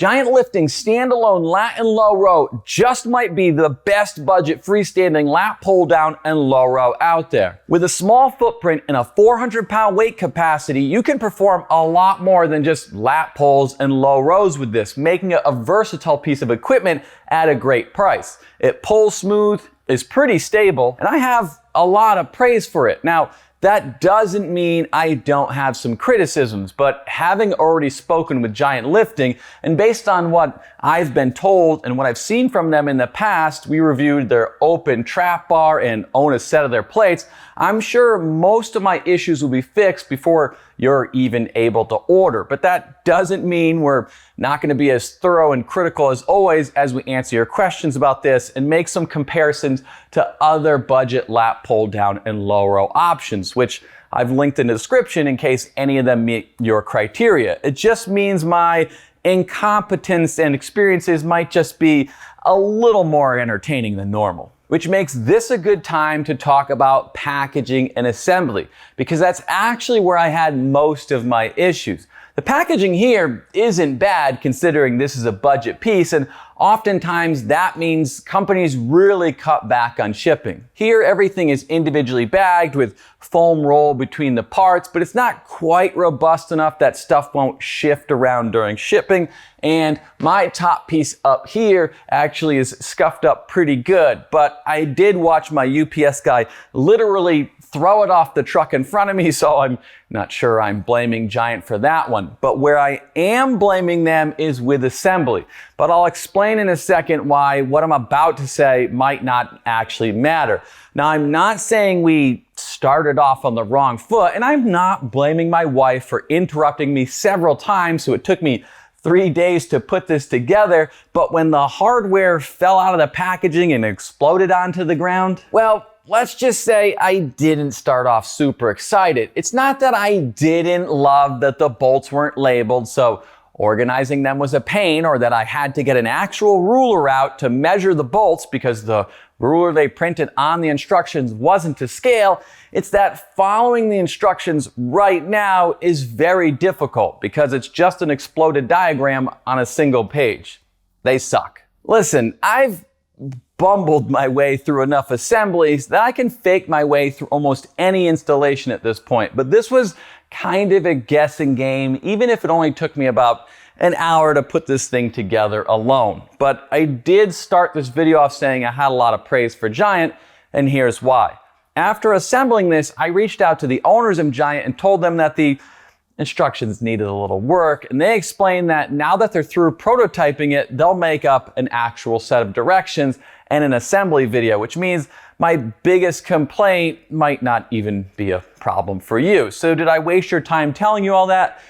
Giant Lifting's standalone lat and low row just might be the best budget freestanding lat pull down and low row out there. With a small footprint and a 400-pound weight capacity, you can perform a lot more than just lat pulls and low rows with this, making it a versatile piece of equipment at a great price. It pulls smooth, is pretty stable, and I have a lot of praise for it. Now, that doesn't mean I don't have some criticisms, but having already spoken with Giant Lifting, and based on what I've been told and what I've seen from them in the past, we reviewed their open trap bar and own a set of their plates, I'm sure most of my issues will be fixed before you're even able to order. But that doesn't mean we're not going to be as thorough and critical as always as we answer your questions about this and make some comparisons to other budget lat pull down and low row options, which I've linked in the description in case any of them meet your criteria. It just means my incompetence and experiences might just be a little more entertaining than normal. Which makes this a good time to talk about packaging and assembly, because that's actually where I had most of my issues. The packaging here isn't bad considering this is a budget piece, and oftentimes that means companies really cut back on shipping. Here everything is individually bagged with foam roll between the parts, but it's not quite robust enough that stuff won't shift around during shipping. And my top piece up here actually is scuffed up pretty good, but I did watch my UPS guy literally throw it off the truck in front of me, so I'm not sure I'm blaming Giant for that one. But where I am blaming them is with assembly. But I'll explain in a second why what I'm about to say might not actually matter. Now, I'm not saying we started off on the wrong foot, and I'm not blaming my wife for interrupting me several times, so it took me 3 days to put this together, but when the hardware fell out of the packaging and exploded onto the ground, well, let's just say I didn't start off super excited. It's not that I didn't love that the bolts weren't labeled, so organizing them was a pain, or that I had to get an actual ruler out to measure the bolts because the ruler they printed on the instructions wasn't to scale. It's that following the instructions right now is very difficult because it's just an exploded diagram on a single page. They suck. Listen, I've bumbled my way through enough assemblies that I can fake my way through almost any installation at this point, but this was kind of a guessing game, even if it only took me about an hour to put this thing together alone. But I did start this video off saying I had a lot of praise for Giant, and here's why. After assembling this, I reached out to the owners of Giant and told them that the instructions needed a little work, and they explained that now that they're through prototyping it, they'll make up an actual set of directions and an assembly video, which means my biggest complaint might not even be a problem for you. So did I waste your time telling you all that?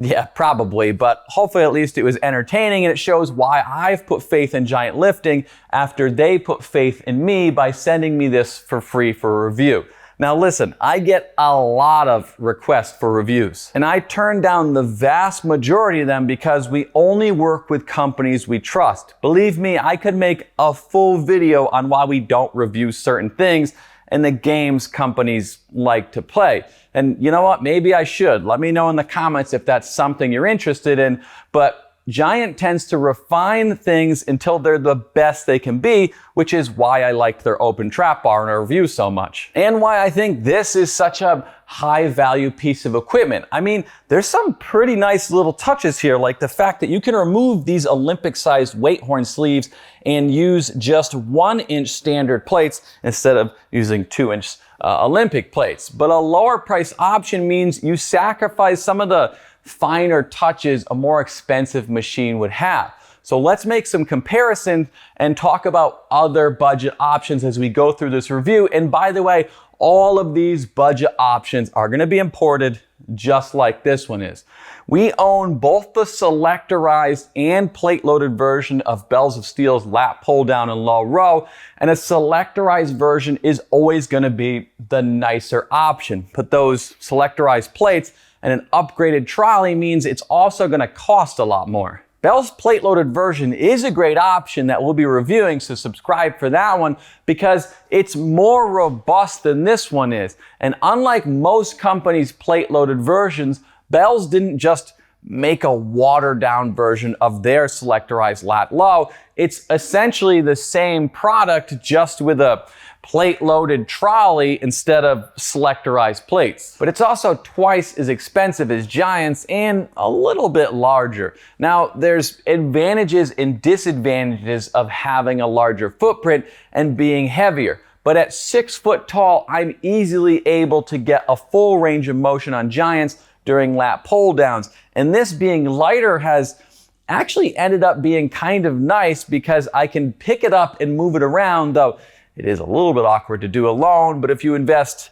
Yeah, probably, but hopefully at least it was entertaining, and it shows why I've put faith in Giant Lifting after they put faith in me by sending me this for free for a review. Now listen, I get a lot of requests for reviews, and I turn down the vast majority of them because we only work with companies we trust. Believe me, I could make a full video on why we don't review certain things and the games companies like to play. And you know what? Maybe I should. Let me know in the comments if that's something you're interested in. But Giant tends to refine things until they're the best they can be, which is why I liked their open trap bar in our review so much. And why I think this is such a high value piece of equipment. I mean, there's some pretty nice little touches here, like the fact that you can remove these Olympic sized weight horn sleeves and use just 1-inch standard plates instead of using 2-inch Olympic plates. But a lower price option means you sacrifice some of the finer touches a more expensive machine would have. So let's make some comparisons and talk about other budget options as we go through this review. And by the way, all of these budget options are going to be imported just like this one is. We own both the selectorized and plate-loaded version of Bells of Steel's lat pull down and low row, and a selectorized version is always going to be the nicer option. But those selectorized plates and an upgraded trolley means it's also going to cost a lot more. Bell's plate-loaded version is a great option that we'll be reviewing, so subscribe for that one because it's more robust than this one is. And unlike most companies' plate-loaded versions, Bell's didn't just make a watered down version of their selectorized lat low. It's essentially the same product, just with a plate loaded trolley instead of selectorized plates. But it's also twice as expensive as Giant's and a little bit larger. Now, there's advantages and disadvantages of having a larger footprint and being heavier. But at 6 foot tall, I'm easily able to get a full range of motion on Giants during lat pull downs. And this being lighter has actually ended up being kind of nice because I can pick it up and move it around, though it is a little bit awkward to do alone. But if you invest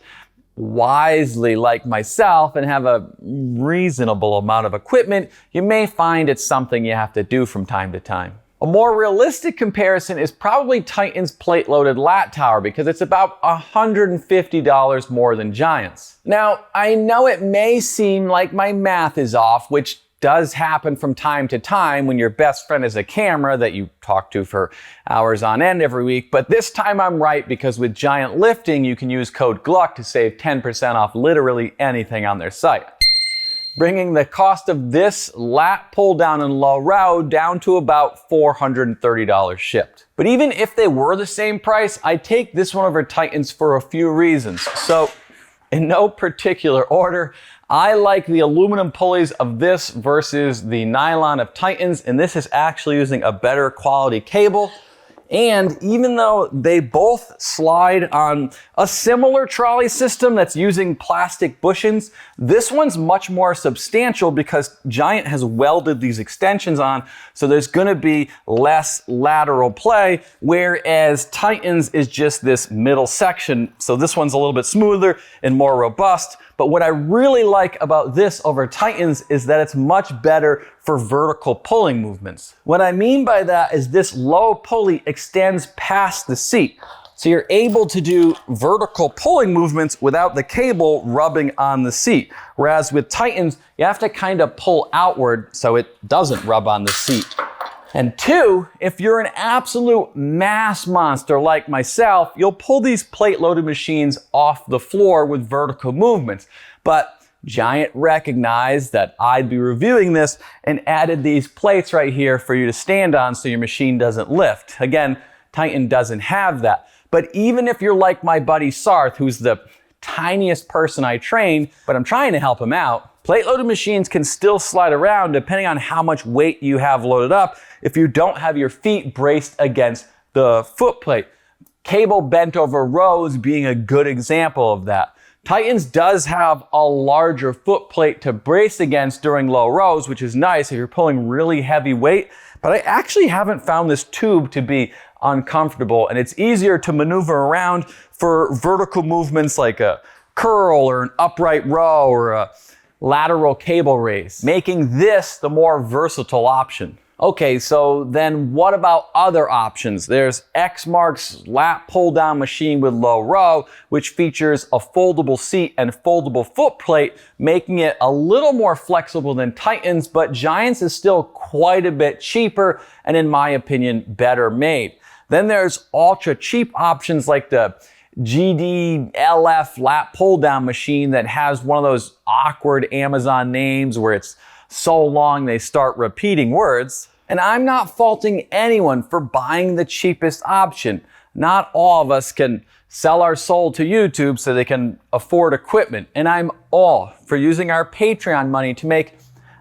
wisely like myself and have a reasonable amount of equipment, you may find it's something you have to do from time to time. A more realistic comparison is probably Titan's plate-loaded lat tower because it's about $150 more than Giant's. Now, I know it may seem like my math is off, which does happen from time to time when your best friend is a camera that you talk to for hours on end every week, but this time I'm right because with Giant Lifting, you can use code GLUCK to save 10% off literally anything on their site, bringing the cost of this lat pull down and low row down to about $430 shipped. But even if they were the same price, I take this one over Titan's for a few reasons. So in no particular order, I like the aluminum pulleys of this versus the nylon of Titan's, and this is actually using a better quality cable. And even though they both slide on a similar trolley system that's using plastic bushings, this one's much more substantial because Giant has welded these extensions on, so there's going to be less lateral play, whereas Titan's is just this middle section, so this one's a little bit smoother and more robust. But what I really like about this over Titan's is that it's much better for vertical pulling movements. What I mean by that is this low pulley extends past the seat. So you're able to do vertical pulling movements without the cable rubbing on the seat. Whereas with Titan's, you have to kind of pull outward so it doesn't rub on the seat. And two, if you're an absolute mass monster like myself, you'll pull these plate-loaded machines off the floor with vertical movements. But Giant recognized that I'd be reviewing this and added these plates right here for you to stand on so your machine doesn't lift. Again, Titan doesn't have that. But even if you're like my buddy Sarth, who's the tiniest person I train, but I'm trying to help him out, plate-loaded machines can still slide around depending on how much weight you have loaded up if you don't have your feet braced against the foot plate. Cable bent over rows being a good example of that. Titan's does have a larger foot plate to brace against during low rows, which is nice if you're pulling really heavy weight, but I actually haven't found this tube to be uncomfortable, and it's easier to maneuver around for vertical movements like a curl or an upright row or a lateral cable raise, making this the more versatile option. Okay, so then what about other options? There's Xmark's lat pull down machine with low row, which features a foldable seat and foldable foot plate, making it a little more flexible than Titan's, but Giant's is still quite a bit cheaper and, in my opinion, better made. Then there's ultra cheap options like the GDLF lat pull down machine that has one of those awkward Amazon names where it's so long they start repeating words. And I'm not faulting anyone for buying the cheapest option. Not all of us can sell our soul to YouTube so they can afford equipment. And I'm all for using our Patreon money to make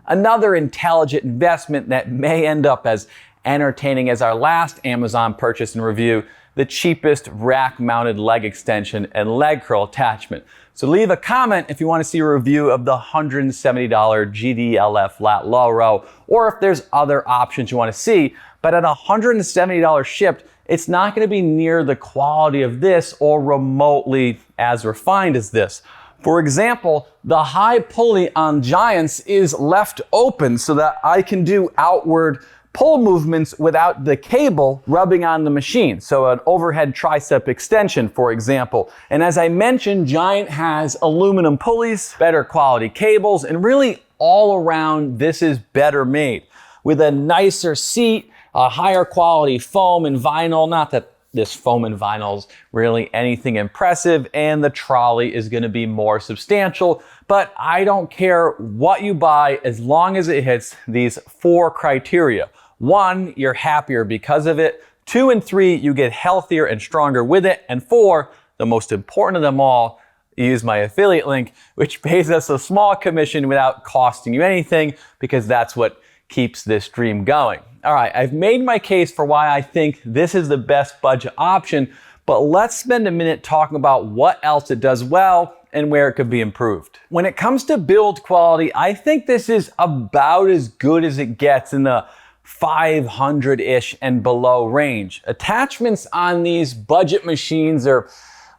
another intelligent investment that may end up as entertaining as our last Amazon purchase and review, the cheapest rack-mounted leg extension and leg curl attachment. So leave a comment if you want to see a review of the $170 GDLF lat low row, or if there's other options you want to see. But at $170 shipped, it's not going to be near the quality of this or remotely as refined as this. For example, the high pulley on Giants is left open so that I can do outward pull movements without the cable rubbing on the machine. So an overhead tricep extension, for example. And as I mentioned, Giant has aluminum pulleys, better quality cables, and really all around this is better made. With a nicer seat, a higher quality foam and vinyl, not that this foam and vinyl's really anything impressive, and the trolley is gonna be more substantial, but I don't care what you buy as long as it hits these 4 criteria. 1, you're happier because of it. 2 and 3, you get healthier and stronger with it. And 4, the most important of them all, use my affiliate link, which pays us a small commission without costing you anything, because that's what keeps this dream going. All right, I've made my case for why I think this is the best budget option, but let's spend a minute talking about what else it does well and where it could be improved. When it comes to build quality, I think this is about as good as it gets in the 500-ish and below range. Attachments on these budget machines are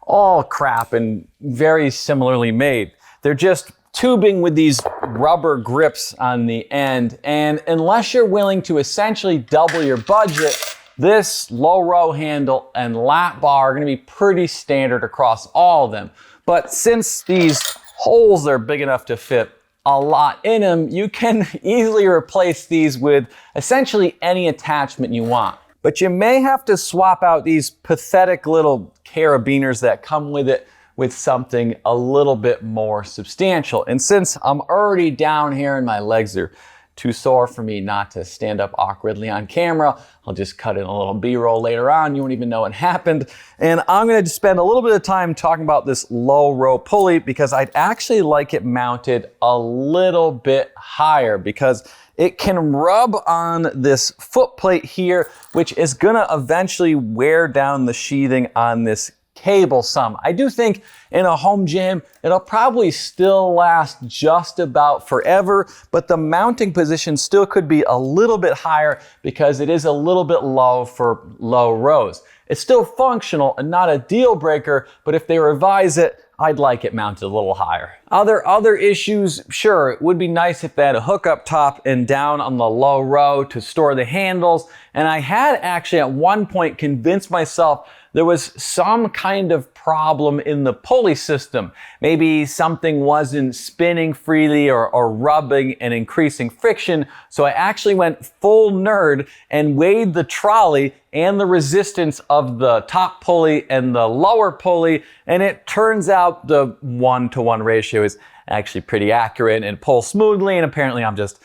all crap and very similarly made. They're just tubing with these rubber grips on the end, and unless you're willing to essentially double your budget, this low row handle and lat bar are gonna be pretty standard across all of them. But since these holes are big enough to fit a lot in them, you can easily replace these with essentially any attachment you want. But you may have to swap out these pathetic little carabiners that come with it with something a little bit more substantial. And since I'm already down here and my legs are too sore for me not to stand up awkwardly on camera, I'll just cut in a little B-roll later on. You won't even know what happened. And I'm gonna spend a little bit of time talking about this low row pulley, because I'd actually like it mounted a little bit higher, because it can rub on this foot plate here, which is gonna eventually wear down the sheathing on this cable some. I do think in a home gym, it'll probably still last just about forever, but the mounting position still could be a little bit higher because it is a little bit low for low rows. It's still functional and not a deal breaker, but if they revise it, I'd like it mounted a little higher. Other issues, sure, it would be nice if they had a hook up top and down on the low row to store the handles. And I had actually at one point convinced myself there was some kind of problem in the pulley system. Maybe something wasn't spinning freely or rubbing and increasing friction. So I actually went full nerd and weighed the trolley and the resistance of the top pulley and the lower pulley. And it turns out the 1-to-1 ratio is actually pretty accurate and pulls smoothly. And apparently I'm just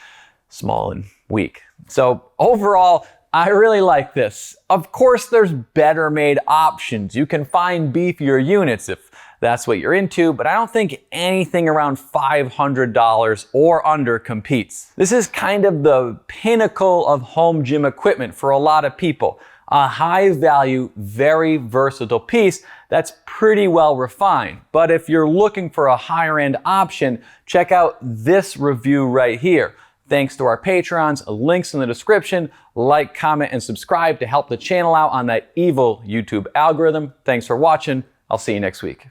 small and weak. So overall, I really like this. Of course, there's better made options. You can find beefier units if that's what you're into, but I don't think anything around $500 or under competes. This is kind of the pinnacle of home gym equipment for a lot of people. A high value, very versatile piece that's pretty well refined. But if you're looking for a higher end option, check out this review right here. Thanks to our Patrons, links in the description. Like, comment, and subscribe to help the channel out on that evil YouTube algorithm. Thanks for watching. I'll see you next week.